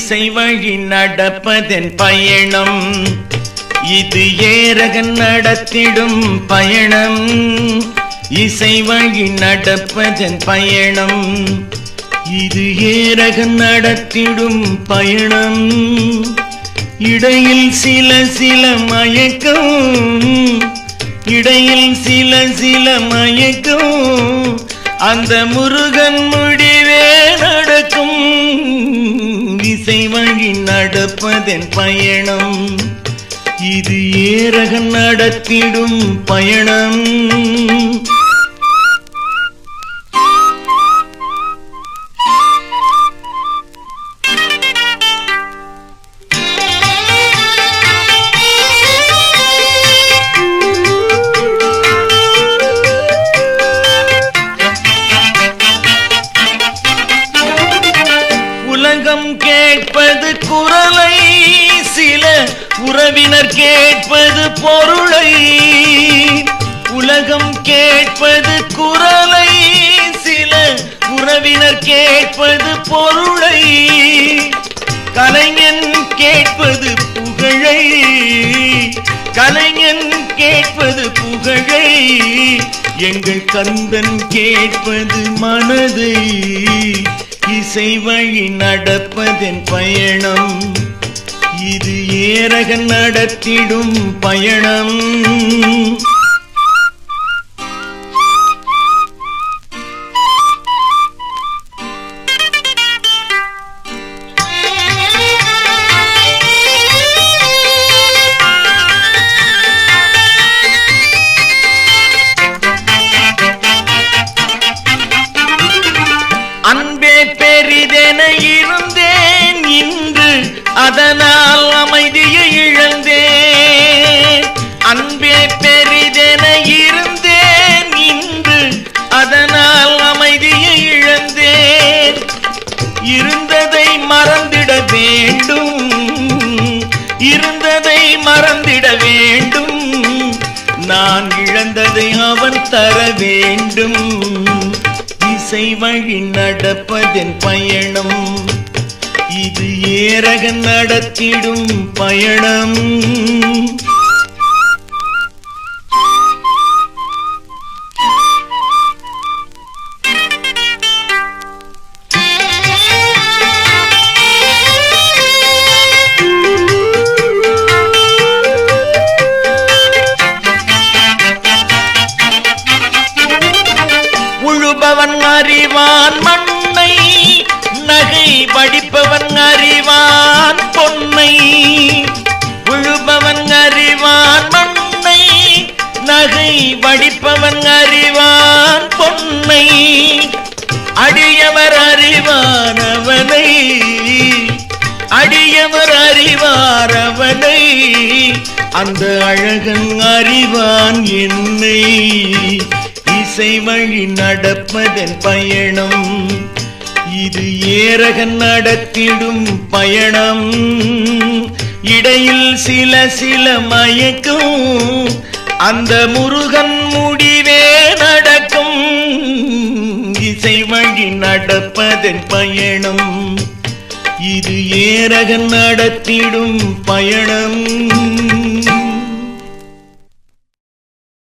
இசை வழி நடப்பதன் பயணம், இது ஏரகன் நடத்திடும் பயணம். இசை வழி நடப்பதன் பயணம், இது ஏரகன் நடத்திடும் பயணம். இடையில் சில சில மயக்கம், இடையில் சில சில மயக்கம், அந்த முருகன் முடிவே நடக்கும். இசை வழி நடப்பதன் பயணம், இது ஏரகன் நடத்திடும் பயணம். உலகம் கேட்பது குரலை, சில உறவினர் கேட்பது பொருளை. உலகம் கேட்பது குரலை, சில உறவினர் கேட்பது பொருளை. கலைஞன் கேட்பது புகழை, கலைஞன் கேட்பது புகழை. எங்கள் கந்தன் கேட்பது மனதை. இசை வழி நடப்பதன் பயணம், இது ஏரகன் நடத்திடும் பயணம். அன்பே பெரிதென இருந்தேன், இன்று அதனால் அமைதியை இழந்தேன். அன்பே பெரிதென இருந்தேன், இன்று அதனால் அமைதியை இழந்தேன். இருந்ததை மறந்திட வேண்டும், இருந்ததை மறந்திட வேண்டும். நான் இழந்ததை அவன் தர வேண்டும். இசை வழி நடப்பதன் பயணம், இது ஏரகன் நடத்திடும் பயணம். உழுபவன் அறிவான் மண்ணை, நகை வடிப்பவன் அறிவான் பொன்னை. உழுபவன் அறிவான் மண்ணை, நகை வடிப்பவன் அறிவான் பொன்னை. அடியவர் அறிவார் அவனை, அடியவர் அறிவார் அவனை. அந்த அழகன் அறிவான் என்னை. இசை வழி நடப்பதன் பயணம், இது ஏரகன் நடத்திடும் பயணம். இடையில் சில சில மயக்கம், அந்த முருகன் முடிவே நடக்கும். இசை வழி நடப்பதன் பயணம், இது ஏரகன் நடத்திடும் பயணம்.